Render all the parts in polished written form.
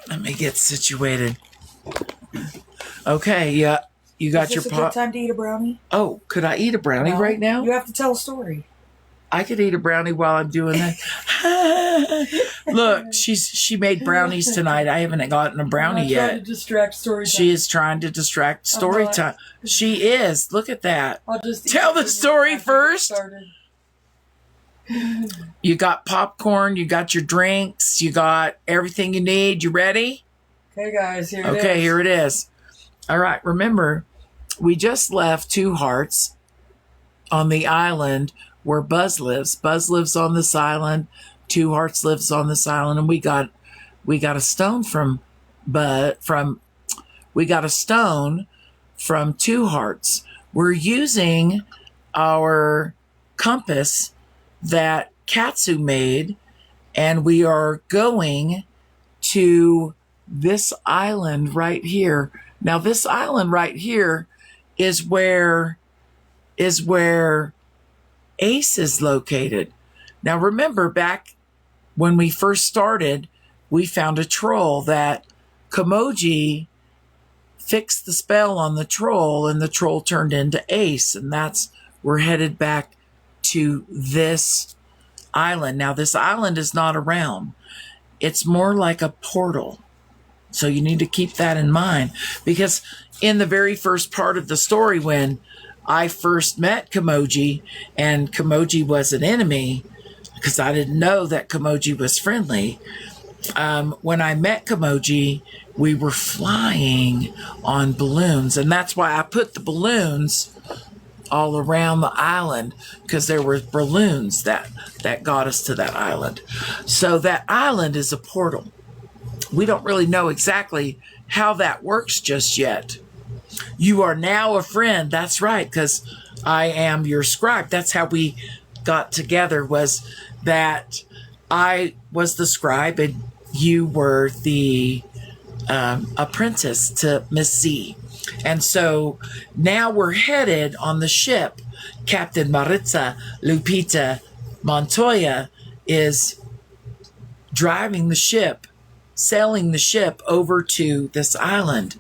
Let me get situated. Okay, yeah. You got your Is this a good time to eat a brownie? Oh, could I eat a brownie Well, right now? You have to tell a story. I could eat a brownie while I'm doing that. Look, she made brownies tonight. I haven't gotten a brownie I'm not yet. trying to distract story time. She is trying to distract story time. She is. Look at that. I'll just tell the story first. You got popcorn. You got your drinks. You got everything you need. You ready? Okay, guys. Here it is. Okay, here it is. All right. Remember, we just left Two Hearts on the island where Buzz lives. Buzz lives on this island. Two Hearts lives on this island, and we got a stone from Two Hearts. We're using our compass that Katsu made, and we are going to this island right here. Now, this island right here is where Ace is located. Now, remember, back when we first started, we found a troll that Kamoji fixed the spell on the troll, and the troll turned into Ace, and we're headed back to this island. Now, this island is not a realm. It's more like a portal. So you need to keep that in mind, because in the very first part of the story, when I first met Kamoji, and Kamoji was an enemy, because I didn't know that Kamoji was friendly. When I met Kamoji, we were flying on balloons, and that's why I put the balloons all around the island, because there were balloons that got us to that island. So that island is a portal. We don't really know exactly how that works just yet. You are now a friend. That's right, because I am your scribe. That's how we got together, was that I was the scribe and you were the apprentice to Miss Z. And so now we're headed on the ship. Captain Maritza Lupita Montoya is driving the ship, sailing the ship over to this island.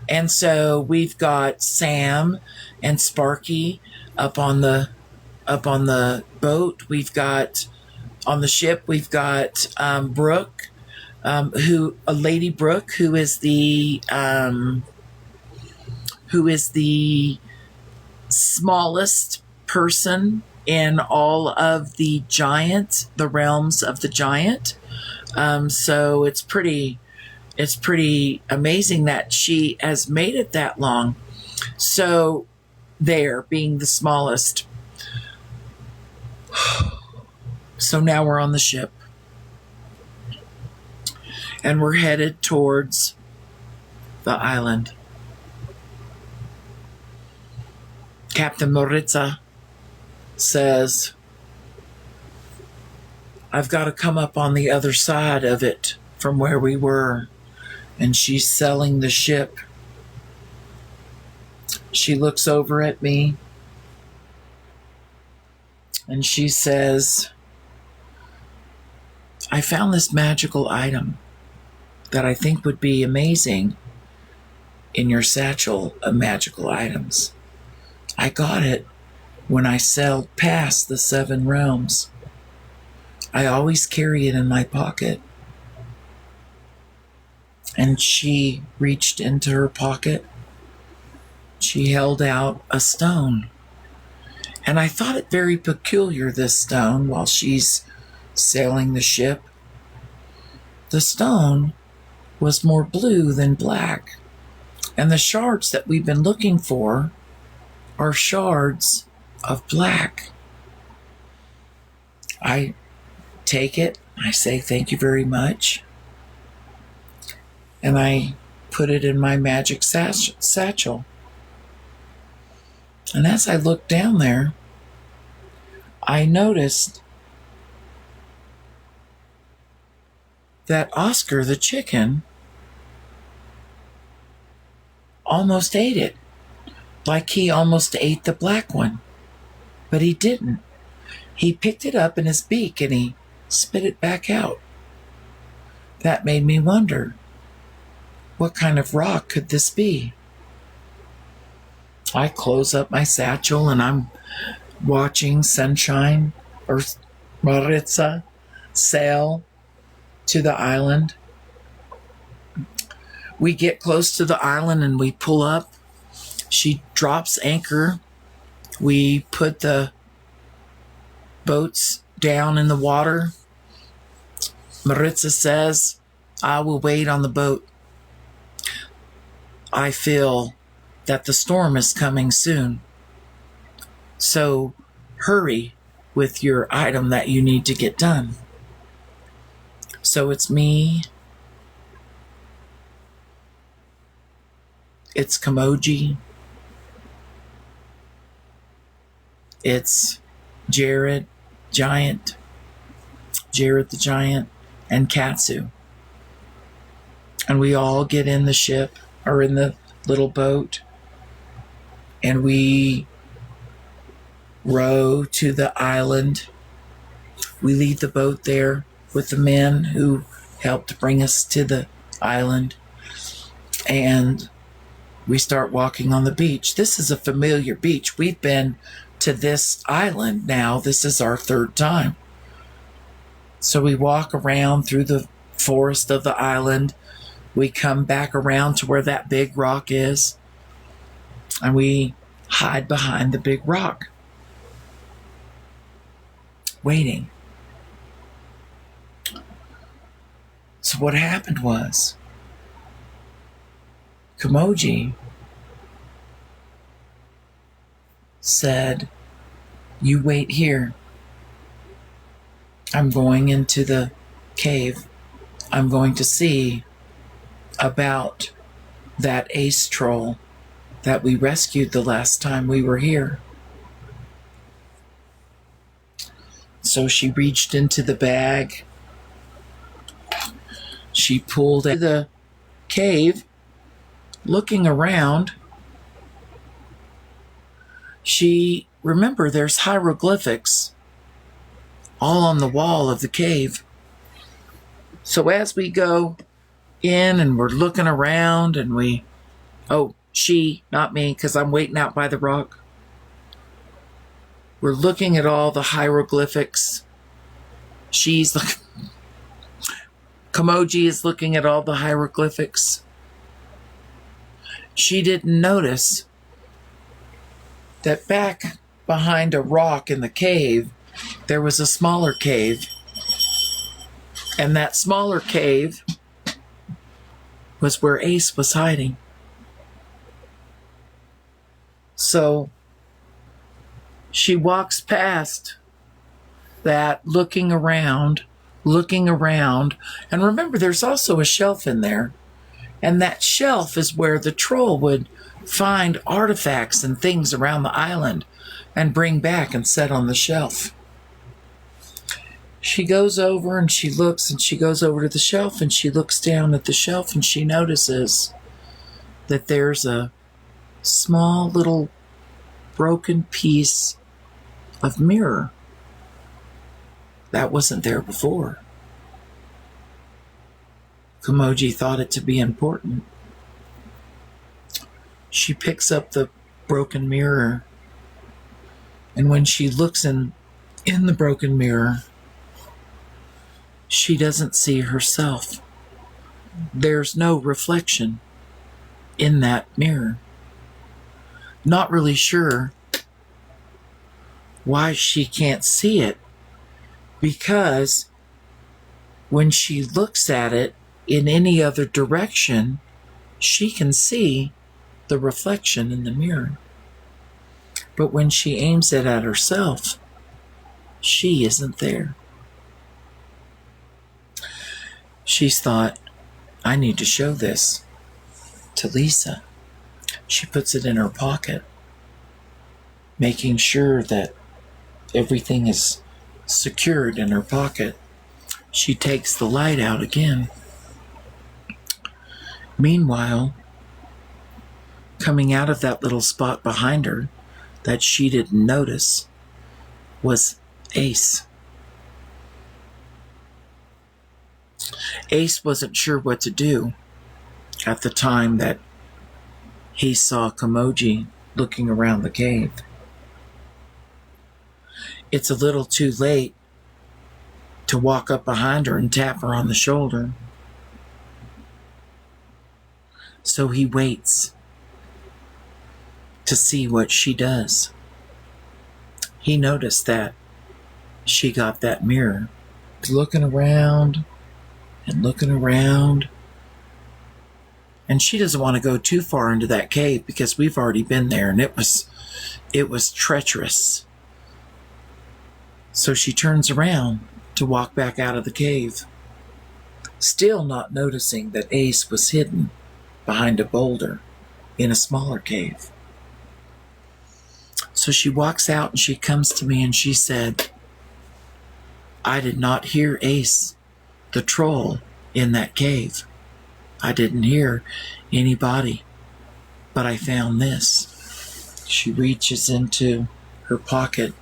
And so we've got Sam and Sparky up on the boat. We've got on the ship, we've got Brooke, Lady Brooke, who is the smallest person in all of the realms of the giant. So it's pretty amazing that she has made it that long. So there, being the smallest. So now we're on the ship, and we're headed towards the island. Captain Maritza says, I've got to come up on the other side of it from where we were. And she's selling the ship. She looks over at me and she says, I found this magical item that I think would be amazing in your satchel of magical items. I got it when I sailed past the 7 realms. I always carry it in my pocket. And she reached into her pocket. She held out a stone. And I thought it very peculiar, this stone, while she's sailing the ship. The stone was more blue than black. And the shards that we've been looking for are shards of black. I take it. I say, thank you very much. And I put it in my magic satchel. And as I looked down there, I noticed that Oscar the chicken almost ate it, like he almost ate the black one. But he didn't. He picked it up in his beak and he spit it back out. That made me wonder, what kind of rock could this be? I close up my satchel and I'm watching Sunshine or Maritza sail to the island. We get close to the island and we pull up. She drops anchor. We put the boats down in the water. Maritza says, I will wait on the boat. I feel that the storm is coming soon. So hurry with your item that you need to get done. So it's me. It's Kamoji. It's Jared the Giant, and Katsu. And we all get in the ship, or in the little boat, and we row to the island. We leave the boat there with the men who helped bring us to the island, and we start walking on the beach. This is a familiar beach. We've been to this island now. This is our third time. So we walk around through the forest of the island. We come back around to where that big rock is, and we hide behind the big rock, waiting. So what happened was, Kamoji said, you wait here. I'm going into the cave. I'm going to see about that ace troll that we rescued the last time we were here. So she reached into the bag. She pulled out the cave, looking around. Remember, there's hieroglyphics all on the wall of the cave. So as we go in and we're looking around and she, not me, because I'm waiting out by the rock. We're looking at all the hieroglyphics. Kamoji is looking at all the hieroglyphics. She didn't notice that back behind a rock in the cave, there was a smaller cave. And that smaller cave was where Ace was hiding. So she walks past that, looking around. And remember, there's also a shelf in there. And that shelf is where the troll would find artifacts and things around the island and bring back and set on the shelf. She goes over and she looks, and she goes over to the shelf and she looks down at the shelf and she notices that there's a small little broken piece of mirror that wasn't there before. Kamoji thought it to be important. She picks up the broken mirror, and when she looks in the broken mirror, she doesn't see herself. There's no reflection in that mirror. Not really sure why she can't see it, because when she looks at it in any other direction, she can see the reflection in the mirror. But when she aims it at herself, she isn't there. She's thought, I need to show this to Lisa. She puts it in her pocket, making sure that everything is secured in her pocket. She takes the light out again. Meanwhile, coming out of that little spot behind her that she didn't notice was Ace. Ace wasn't sure what to do. at the time that he saw Kamoji looking around the cave. It's a little too late to walk up behind her and tap her on the shoulder. So he waits to see what she does. He noticed that she got that mirror, looking around and looking around. And she doesn't want to go too far into that cave because we've already been there and it was treacherous. So she turns around to walk back out of the cave, still not noticing that Ace was hidden behind a boulder in a smaller cave. So she walks out and she comes to me and she said, I did not hear Ace, the troll, in that cave. I didn't hear anybody, but I found this. She reaches into her pocket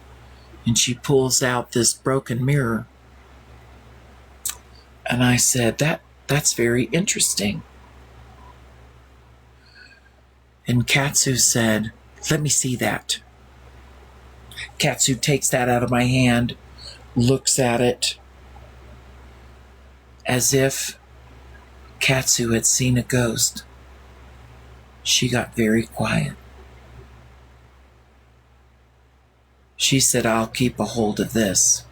and she pulls out this broken mirror. And I said, that's very interesting. And Katsu said, let me see that. Katsu takes that out of my hand, looks at it as if Katsu had seen a ghost. She got very quiet. She said, I'll keep a hold of this.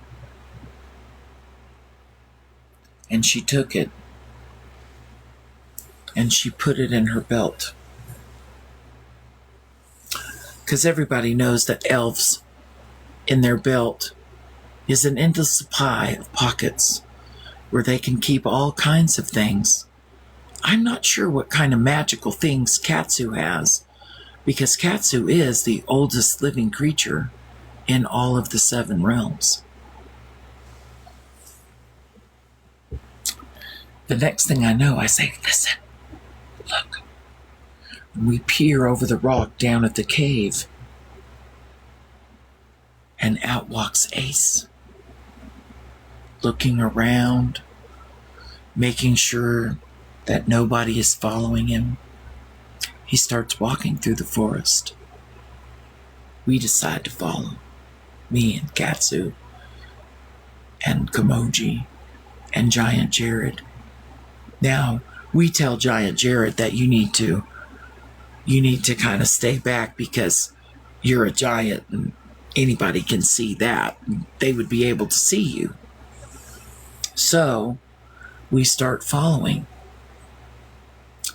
And she took it and she put it in her belt. Because everybody knows that elves in their belt is an endless supply of pockets where they can keep all kinds of things. I'm not sure what kind of magical things Katsu has, because Katsu is the oldest living creature in all of the 7 realms. The next thing I know, I say, listen, look. We peer over the rock down at the cave, and out walks Ace, looking around, making sure that nobody is following him. He starts walking through the forest. We decide to follow, me and Katsu and Kamoji and Giant Jared. Now, we tell Giant Jared that you need to kind of stay back because you're a giant and anybody can see that. They would be able to see you. So we start following.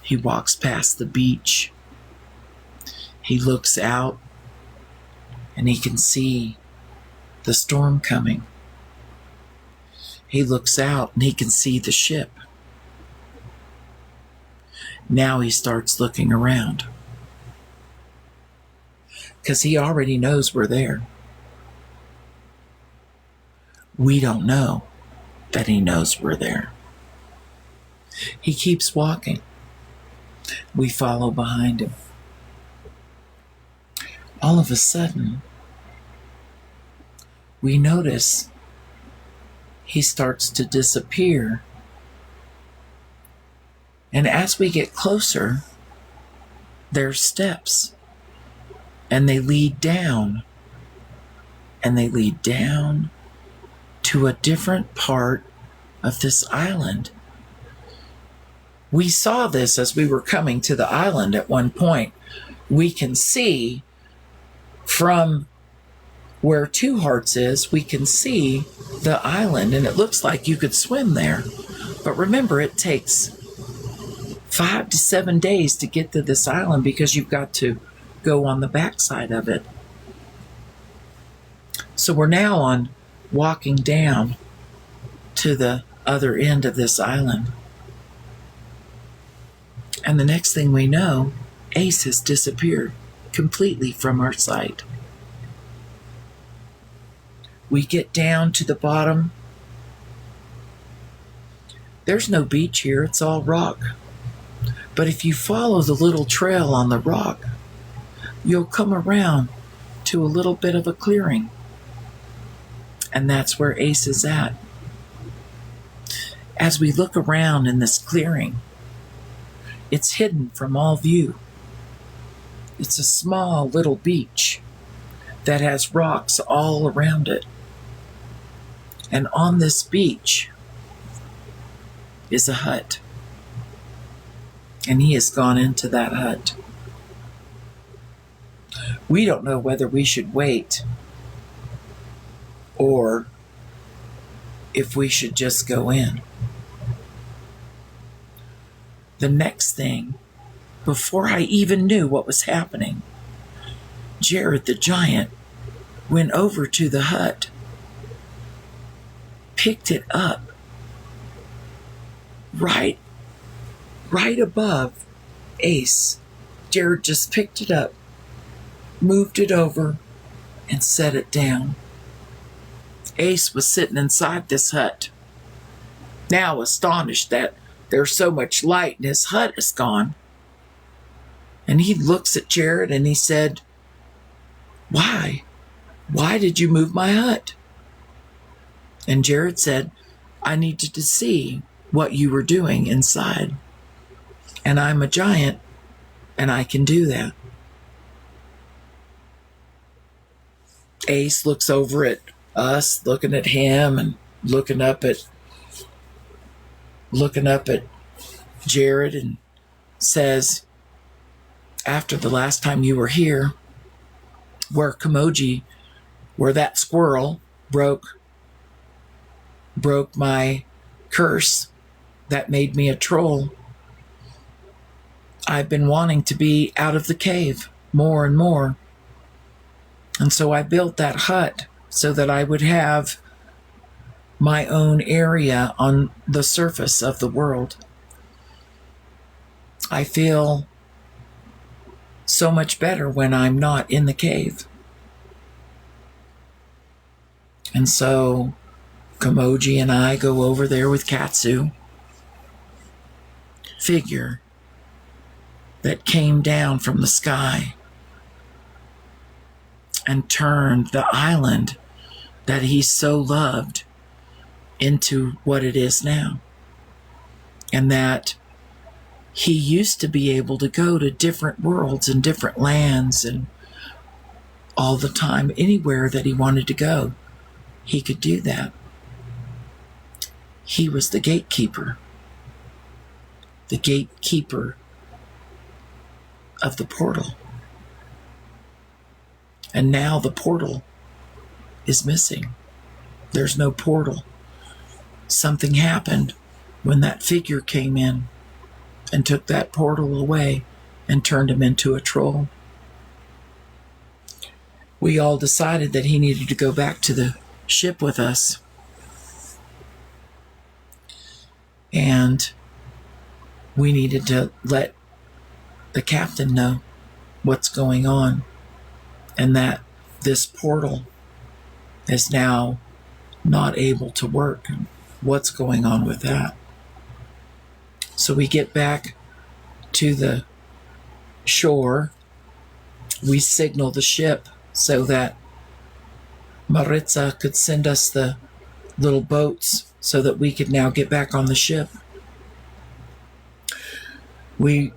He walks past the beach. He looks out and he can see the storm coming. He looks out and he can see the ship. Now he starts looking around, because he already knows we're there. We don't know that he knows we're there. He keeps walking. We follow behind him. All of a sudden, we notice he starts to disappear. And as we get closer, there's steps. And they lead down. And they lead down to a different part of this island. We saw this as we were coming to the island at one point. We can see from where Two Hearts is, we can see the island, and it looks like you could swim there. But remember, it takes 5 to 7 days to get to this island because you've got to go on the backside of it. So we're now on walking down to the other end of this island. And the next thing we know, Ace has disappeared completely from our sight. We get down to the bottom. There's no beach here, it's all rock. But if you follow the little trail on the rock, you'll come around to a little bit of a clearing. And that's where Ace is at. As we look around in this clearing, It's hidden from all view. It's a small little beach that has rocks all around it. And on this beach is a hut. And he has gone into that hut. We don't know whether we should wait or if we should just go in. The next thing, before I even knew what was happening, Jared the giant went over to the hut, picked it up right above Ace. Jared just picked it up, moved it over, and set it down. Ace was sitting inside this hut, now astonished that there's so much light and his hut is gone. And he looks at Jared and he said, "Why? Why did you move my hut?" And Jared said, "I needed to see what you were doing inside. And I'm a giant, and I can do that." Ace looks over at us, looking at him and looking up at Jared and says, "After the last time you were here, where that squirrel broke my curse that made me a troll, I've been wanting to be out of the cave more and more. And so I built that hut so that I would have my own area on the surface of the world. I feel so much better when I'm not in the cave." And so Kamoji and I go over there with Katsu, figure that came down from the sky and turned the island that he so loved into what it is now. And that he used to be able to go to different worlds and different lands and all the time, anywhere that he wanted to go, he could do that. He was the gatekeeper of the portal. And now the portal is missing. There's no portal. Something happened when that figure came in and took that portal away and turned him into a troll. We all decided that he needed to go back to the ship with us. And we needed to let the captain know what's going on and that this portal is now not able to work. What's going on with that? So we get back to the shore. We signal the ship so that Maritza could send us the little boats so that we could now get back on the ship. We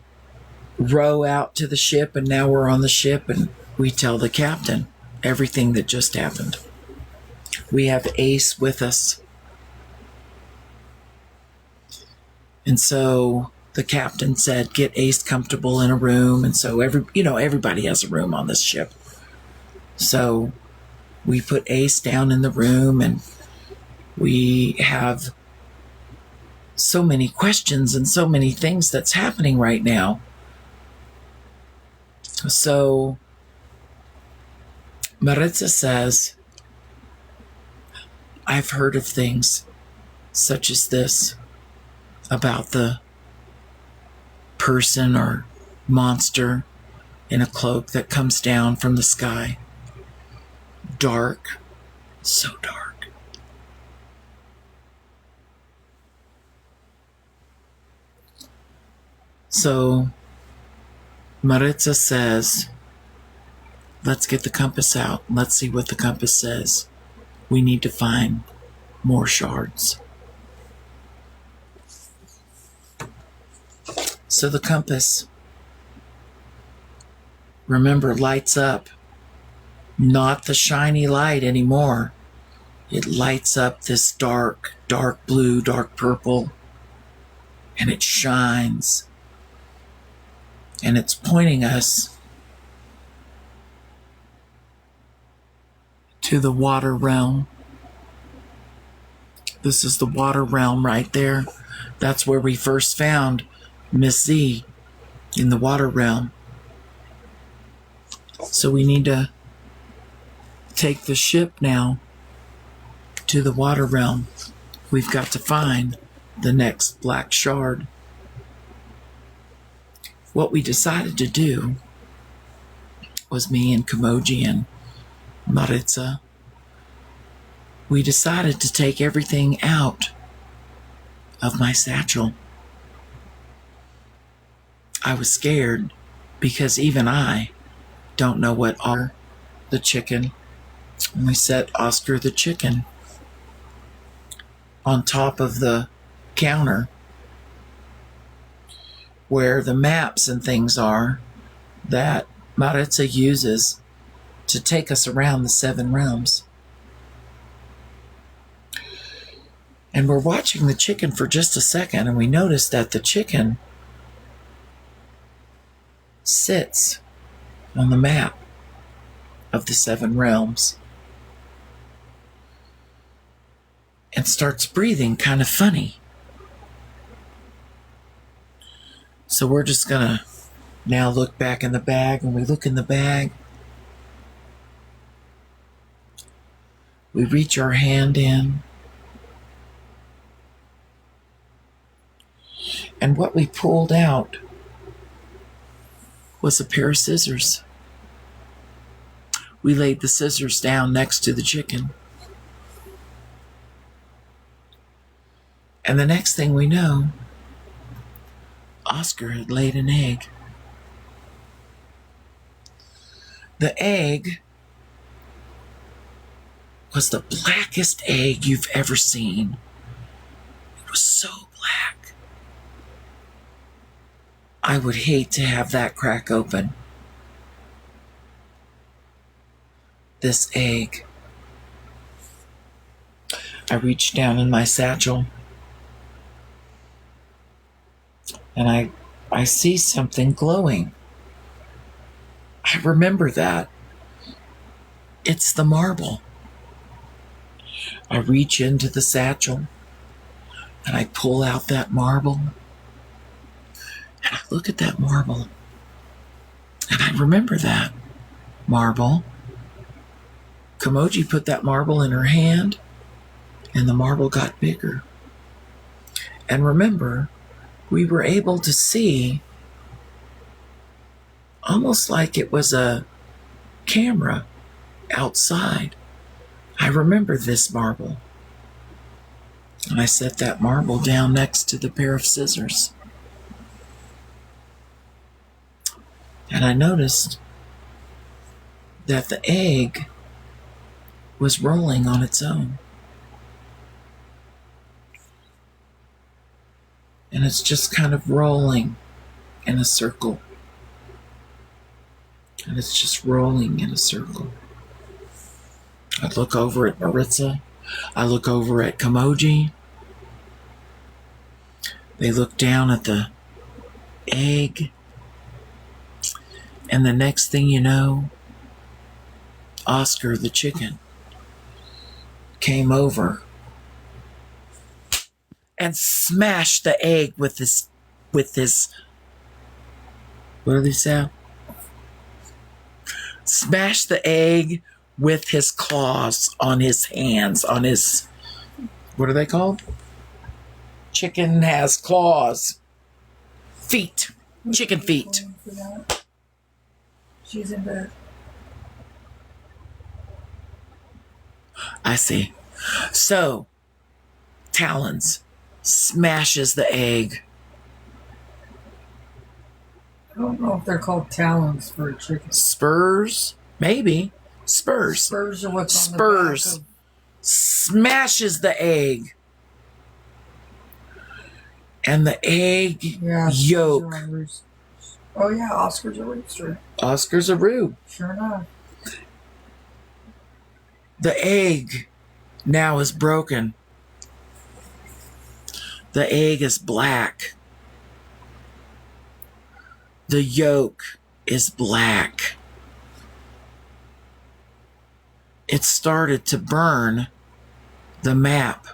row out to the ship, and now we're on the ship, and we tell the captain everything that just happened. We have Ace with us. And so the captain said, "Get Ace comfortable in a room." And so everybody has a room on this ship. So we put Ace down in the room, and we have so many questions and so many things that's happening right now. So Maritza says, "I've heard of things such as this about the person or monster in a cloak that comes down from the sky. Dark, so dark." So Maritza says, "Let's get the compass out. Let's see what the compass says. We need to find more shards." So the compass, remember, lights up. Not the shiny light anymore. It lights up this dark, dark blue, dark purple, and it shines. And it's pointing us to the water realm. This is the water realm right there. That's where we first found Miss Z, in the water realm. So we need to take the ship now to the water realm. We've got to find the next black shard. What we decided to do was, me and Kimoji and Maritza, we decided to take everything out of my satchel. I was scared because even I don't know what are the chicken. And we set Oscar the chicken on top of the counter where the maps and things are that Maritza uses to take us around the 7 realms. And we're watching the chicken for just a second, and we notice that the chicken sits on the map of the 7 realms and starts breathing kind of funny. So we're just gonna now look back in the bag. When we look in the bag, we reach our hand in, and what we pulled out was a pair of scissors. We laid the scissors down next to the chicken. And the next thing we know, Oscar had laid an egg. The egg was the blackest egg you've ever seen. It was so black. I would hate to have that crack open. This egg. I reached down in my satchel and I see something glowing. I remember that. It's the marble. I reach into the satchel and I pull out that marble. And I look at that marble. And I remember that marble. Kimoji put that marble in her hand, and the marble got bigger. And remember, we were able to see almost like it was a camera outside. I remember this marble. And I set that marble down next to the pair of scissors. And I noticed that the egg was rolling on its own. And it's just kind of rolling in a circle. And it's just rolling in a circle. I look over at Maritza. I look over at Kimoji. They look down at the egg. And the next thing you know, Oscar the chicken came over and smashed the egg with his what do they say? Smashed the egg with his claws on his hands, on his, what are they called? Chicken has claws. Feet. Chicken feet. She's in bed. I see. So, talons smashes the egg. I don't know if they're called talons for a chicken. Spurs? Maybe. Spurs. Spurs are what's on Spurs. the back of... Smashes the egg. And the egg Yeah. yolk. Oh yeah, Oscar's a rooster. Oscar's a roo. Sure enough. The egg now is broken. The egg is black. The yolk is black. It started to burn the map.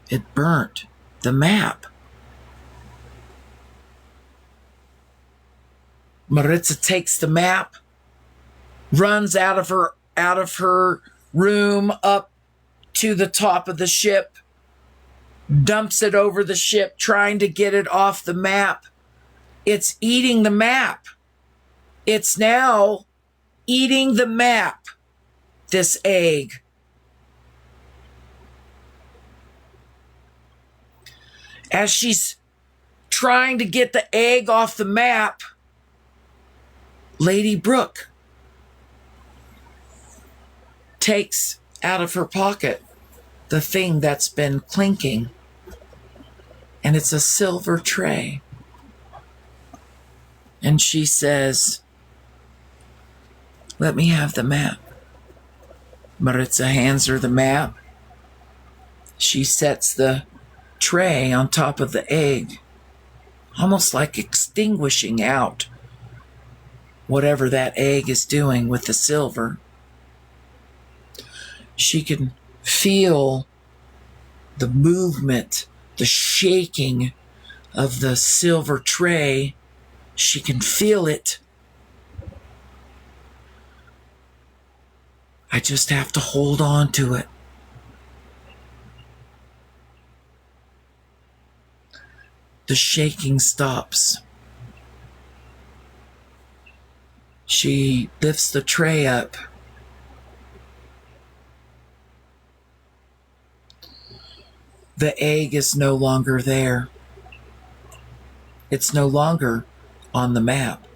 It burnt the map. Maritza takes the map, runs out of her room up to the top of the ship, dumps it over the ship, trying to get it off the map. It's eating the map. It's now eating the map, this egg. As she's trying to get the egg off the map, Lady Brooke takes out of her pocket the thing that's been clinking, and it's a silver tray. And she says, "Let me have the map." Maritza hands her the map. She sets the tray on top of the egg, almost like extinguishing out whatever that egg is doing with the silver. She can feel the movement, the shaking of the silver tray. She can feel it. I just have to hold on to it. The shaking stops. She lifts the tray up. The egg is no longer there. It's no longer on the map.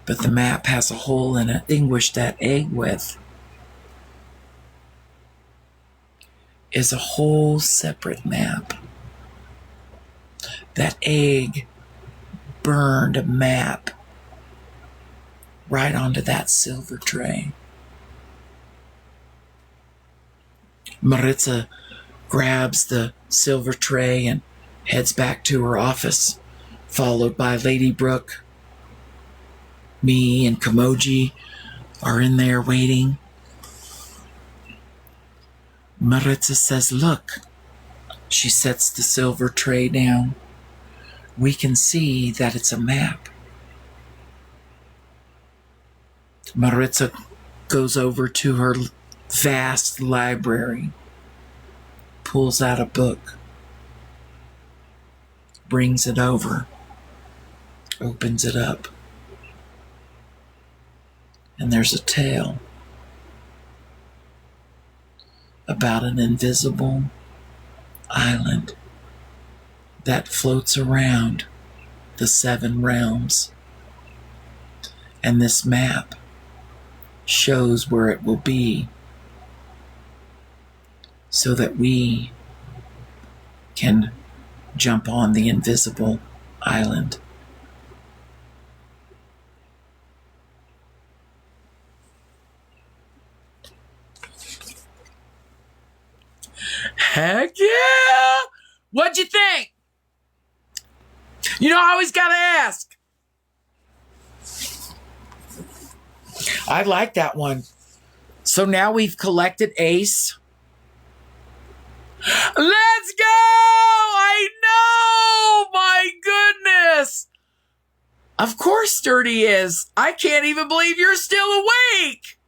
But the map has a hole in it, extinguished that egg with is a whole separate map. That egg burned a map right onto that silver tray. Maritza grabs the silver tray and heads back to her office, followed by Lady Brooke. Me and Kamoji are in there waiting. Maritza says, "Look." She sets the silver tray down. We can see that it's a map. Maritza goes over to her vast library, pulls out a book, brings it over, opens it up, and there's a tale about an invisible island that floats around the 7 realms. And this map shows where it will be so that we can jump on the invisible island. Heck yeah! What'd you think? You know, I always gotta ask. I like that one. So now we've collected Ace. Let's go! I know! My goodness! Of course Sturdy is. I can't even believe you're still awake!